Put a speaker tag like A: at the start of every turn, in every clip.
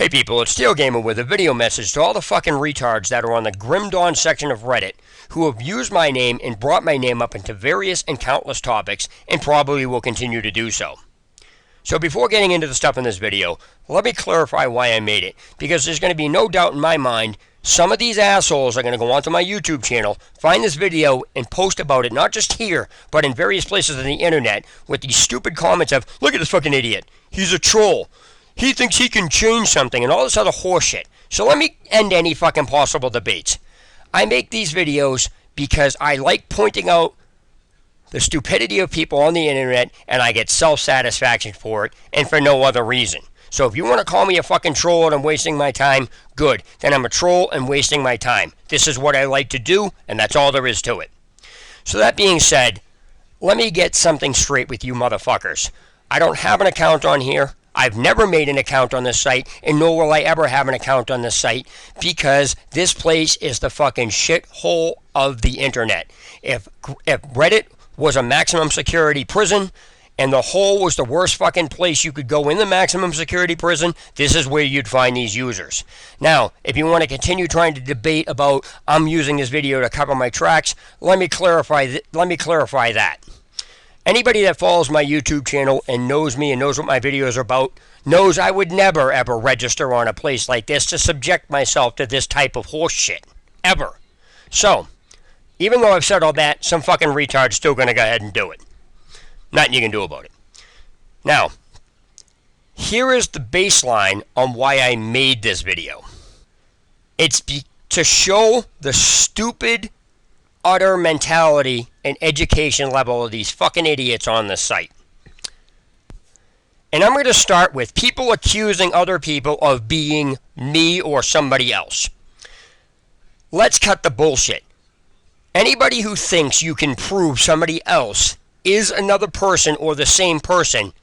A: Hey people, it's Steel Gamer with a video message to all the fucking retards that are on the Grim Dawn section of Reddit who have used my name and brought my name up into various and countless topics and probably will continue to do so. So before getting into the stuff in this video, let me clarify why I made it, because there's going to be no doubt in my mind some of these assholes are going to go onto my YouTube channel, find this video, and post about it, not just here, but in various places on the internet, with these stupid comments of, look at this fucking idiot, he's a troll. He thinks he can change something and all this other horseshit. So let me end any fucking possible debates. I make these videos because I like pointing out the stupidity of people on the internet, and I get self-satisfaction for it, and for no other reason. So if you want to call me a fucking troll and I'm wasting my time, good. Then I'm a troll and wasting my time. This is what I like to do, and that's all there is to it. So that being said, let me get something straight with you motherfuckers. I don't have an account on here. I've never made an account on this site, and nor will I ever have an account on this site, because this place is the fucking shithole of the internet. If Reddit was a maximum security prison, and the hole was the worst fucking place you could go in the maximum security prison, this is where you'd find these users. Now, if you want to continue trying to debate about I'm using this video to cover my tracks, let me clarify that. Anybody that follows my YouTube channel and knows me and knows what my videos are about knows I would never ever register on a place like this to subject myself to this type of horse shit. Ever. So, even though I've said all that, some fucking retard's still going to go ahead and do it. Nothing you can do about it. Now, here is the baseline on why I made this video. It's to show the stupid, utter mentality and education level of these fucking idiots on this site. And I'm going to start with people accusing other people of being me or somebody else. Let's cut the bullshit. Anybody who thinks you can prove somebody else is another person or the same person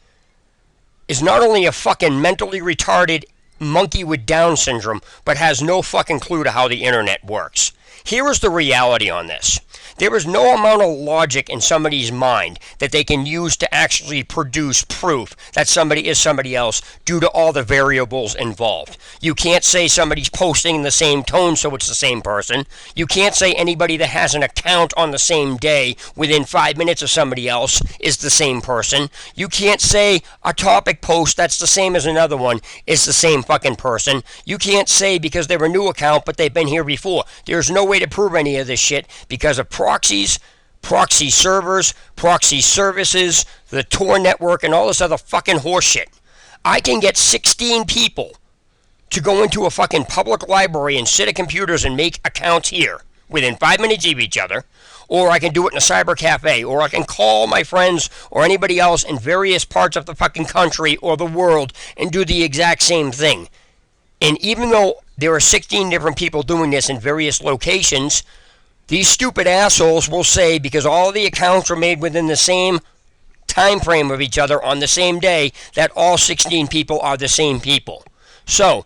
A: is not only a fucking mentally retarded monkey with Down syndrome, but has no fucking clue to how the internet works. Here is the reality on this. There is no amount of logic in somebody's mind that they can use to actually produce proof that somebody is somebody else due to all the variables involved. You can't say somebody's posting in the same tone so it's the same person. You can't say anybody that has an account on the same day within 5 minutes of somebody else is the same person. You can't say a topic post that's the same as another one is the same fucking person. You can't say because they're a new account but they've been here before. There's no way to prove any of this shit because of proxies, proxy servers, proxy services, the Tor network, and all this other fucking horseshit. I can get 16 people to go into a fucking public library and sit at computers and make accounts here within 5 minutes of each other, or I can do it in a cyber cafe, or I can call my friends or anybody else in various parts of the fucking country or the world and do the exact same thing. And even though there are 16 different people doing this in various locations, these stupid assholes will say, because all the accounts are made within the same time frame of each other on the same day, that all 16 people are the same people. So,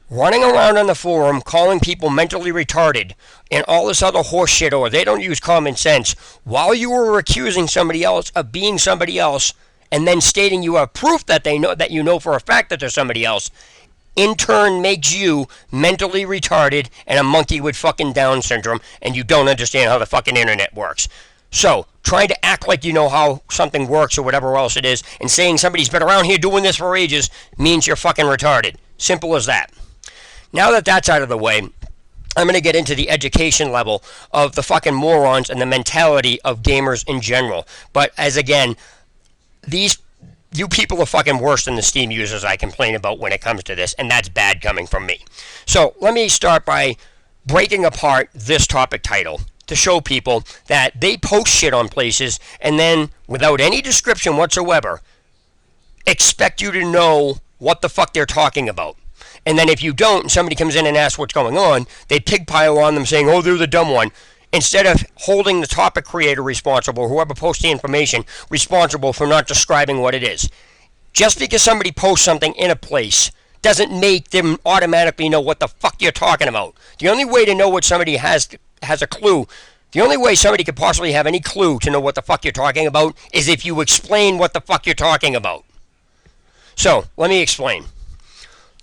A: running around on the forum, calling people mentally retarded, and all this other horseshit, or they don't use common sense, while you were accusing somebody else of being somebody else, and then stating you have proof that you know for a fact that they're somebody else, in turn makes you mentally retarded and a monkey with fucking Down syndrome, and you don't understand how the fucking internet works. So, trying to act like you know how something works or whatever else it is, and saying somebody's been around here doing this for ages, means you're fucking retarded. Simple as that. Now that that's out of the way, I'm going to get into the education level of the fucking morons and the mentality of gamers in general. But as again, you people are fucking worse than the Steam users I complain about when it comes to this, and that's bad coming from me. So, let me start by breaking apart this topic title to show people that they post shit on places and then, without any description whatsoever, expect you to know what the fuck they're talking about. And then if you don't, and somebody comes in and asks what's going on, they pigpile on them saying, oh, they're the dumb one, instead of holding the topic creator responsible, whoever posts the information, responsible for not describing what it is. Just because somebody posts something in a place doesn't make them automatically know what the fuck you're talking about. The only way to know what somebody has a clue, the only way somebody could possibly have any clue to know what the fuck you're talking about is if you explain what the fuck you're talking about. So, let me explain.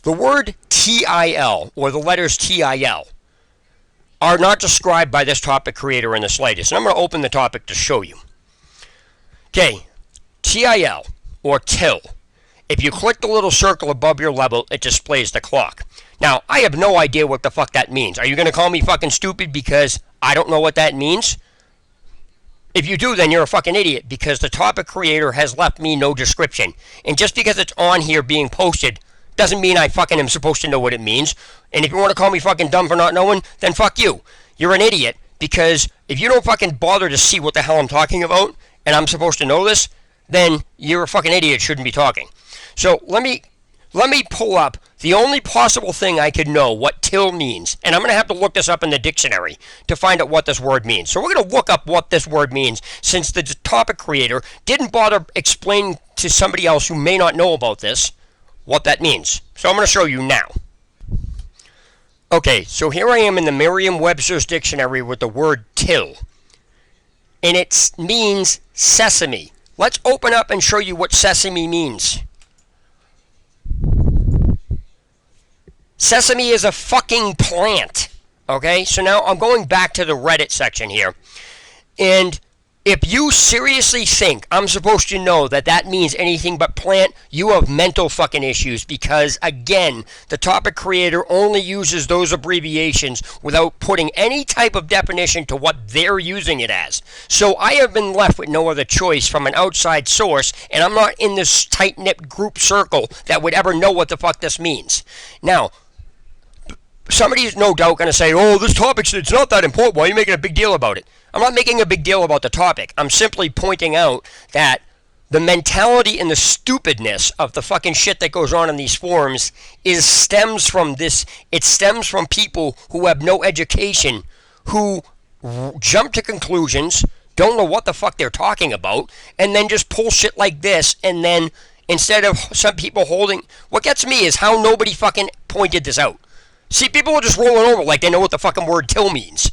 A: The word TIL, or the letters TIL, are not described by this topic creator in the slightest. And I'm going to open the topic to show you. Okay, TIL, or till. If you click the little circle above your level, it displays the clock. Now, I have no idea what the fuck that means. Are you going to call me fucking stupid because I don't know what that means? If you do, then you're a fucking idiot, because the topic creator has left me no description. And just because it's on here being posted doesn't mean I fucking am supposed to know what it means. And if you want to call me fucking dumb for not knowing, then fuck you. You're an idiot, because if you don't fucking bother to see what the hell I'm talking about, and I'm supposed to know this, then you're a fucking idiot, shouldn't be talking. So let me pull up the only possible thing I could know what till means. And I'm going to have to look this up in the dictionary to find out what this word means. So we're going to look up what this word means, since the topic creator didn't bother explaining to somebody else who may not know about this what that means. So I'm going to show you now. Okay, so here I am in the Merriam-Webster's dictionary with the word till. And it means sesame. Let's open up and show you what sesame means. Sesame is a fucking plant. Okay, so now I'm going back to the Reddit section here. And if you seriously think I'm supposed to know that that means anything but plant, you have mental fucking issues, because, again, the topic creator only uses those abbreviations without putting any type of definition to what they're using it as. So I have been left with no other choice from an outside source, and I'm not in this tight-knit group circle that would ever know what the fuck this means. Now, somebody's no doubt going to say, oh, this topic, it's not that important. Why are you making a big deal about it? I'm not making a big deal about the topic. I'm simply pointing out that the mentality and the stupidness of the fucking shit that goes on in these forums stems from this. It stems from people who have no education, who jump to conclusions, don't know what the fuck they're talking about, and then just pull shit like this, and then instead of some people holding... What gets me is how nobody fucking pointed this out. See, people are just rolling over like they know what the fucking word till means.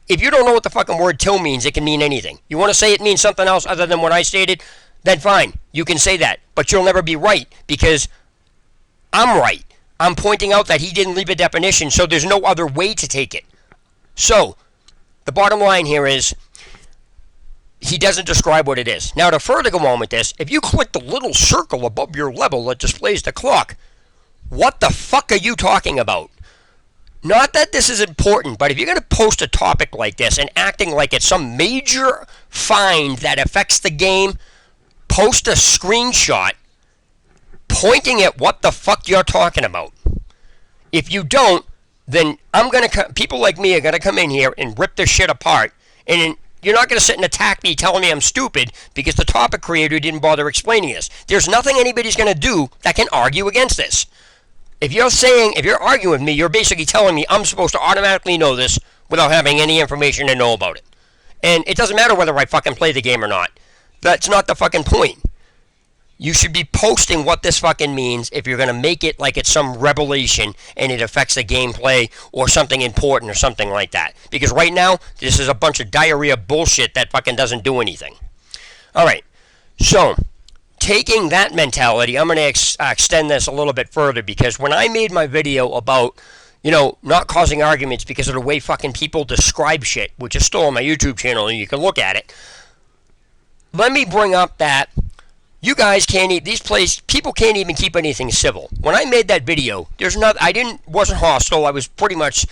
A: If you don't know what the fucking word till means, it can mean anything. You want to say it means something else other than what I stated? Then fine, you can say that. But you'll never be right, because I'm right. I'm pointing out that he didn't leave a definition, so there's no other way to take it. So, the bottom line here is, he doesn't describe what it is. Now, to further go on with this, if you click the little circle above your level that displays the clock, what the fuck are you talking about? Not that this is important, but if you're going to post a topic like this and acting like it's some major find that affects the game, post a screenshot pointing at what the fuck you're talking about. If you don't, then people like me are going to come in here and rip this shit apart, and you're not going to sit and attack me telling me I'm stupid because the topic creator didn't bother explaining this. There's nothing anybody's going to do that can argue against this. If you're arguing with me, you're basically telling me I'm supposed to automatically know this without having any information to know about it. And it doesn't matter whether I fucking play the game or not. That's not the fucking point. You should be posting what this fucking means if you're going to make it like it's some revelation and it affects the gameplay or something important or something like that. Because right now, this is a bunch of diarrhea bullshit that fucking doesn't do anything. Alright, so... taking that mentality, I'm going to extend this a little bit further, because when I made my video about, not causing arguments because of the way fucking people describe shit, which is still on my YouTube channel and you can look at it, let me bring up that you guys people can't even keep anything civil. When I made that video, wasn't hostile. I was pretty much,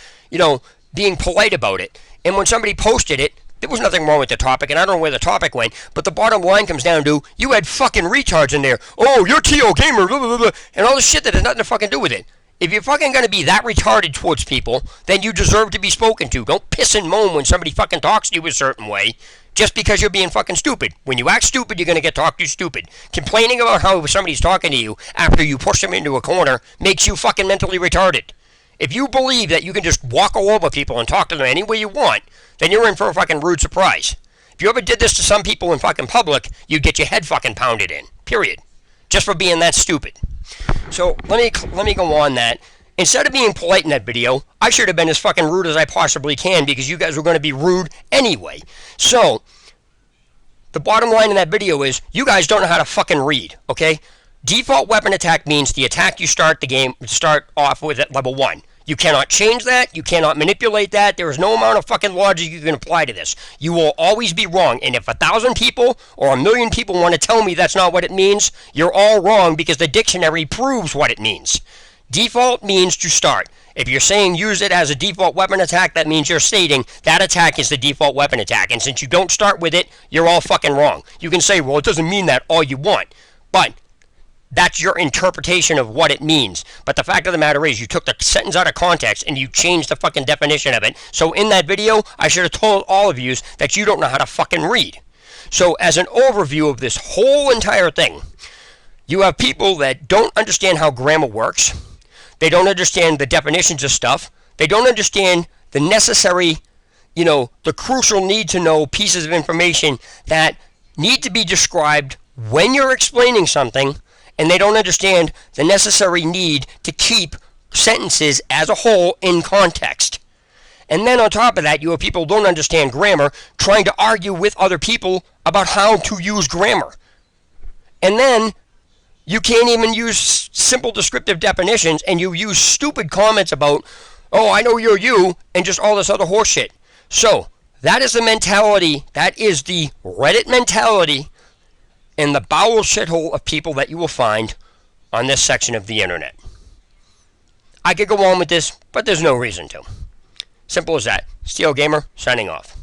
A: being polite about it. And when somebody posted it, there was nothing wrong with the topic, and I don't know where the topic went, but the bottom line comes down to, you had fucking retards in there. Oh, you're T.O. Gamer, blah, blah, blah, and all this shit that has nothing to fucking do with it. If you're fucking going to be that retarded towards people, then you deserve to be spoken to. Don't piss and moan when somebody fucking talks to you a certain way, just because you're being fucking stupid. When you act stupid, you're going to get talked to stupid. Complaining about how somebody's talking to you after you push them into a corner makes you fucking mentally retarded. If you believe that you can just walk all over people and talk to them any way you want, then you're in for a fucking rude surprise. If you ever did this to some people in fucking public, you'd get your head fucking pounded in. Period. Just for being that stupid. So, let me go on that. Instead of being polite in that video, I should have been as fucking rude as I possibly can, because you guys were going to be rude anyway. So, the bottom line in that video is, you guys don't know how to fucking read, okay? Default weapon attack means the attack you start off with at level 1. You cannot change that. You cannot manipulate that. There is no amount of fucking logic you can apply to this. You will always be wrong. And if 1,000 people or 1,000,000 people want to tell me that's not what it means, you're all wrong because the dictionary proves what it means. Default means to start. If you're saying use it as a default weapon attack, that means you're stating that attack is the default weapon attack. And since you don't start with it, you're all fucking wrong. You can say, well, it doesn't mean that all you want. But that's your interpretation of what it means. But the fact of the matter is, you took the sentence out of context and you changed the fucking definition of it. So in that video, I should have told all of you that you don't know how to fucking read. So as an overview of this whole entire thing, you have people that don't understand how grammar works. They don't understand the definitions of stuff. They don't understand the necessary, the crucial need to know pieces of information that need to be described when you're explaining something. And they don't understand the necessary need to keep sentences as a whole in context. And then on top of that, you have people who don't understand grammar trying to argue with other people about how to use grammar. And then you can't even use simple descriptive definitions, and you use stupid comments about, oh, I know you're you, and just all this other horseshit. So that is the mentality, that is the Reddit mentality in the bowel shithole of people that you will find on this section of the internet. I could go on with this, but there's no reason to. Simple as that. Steel Gamer, signing off.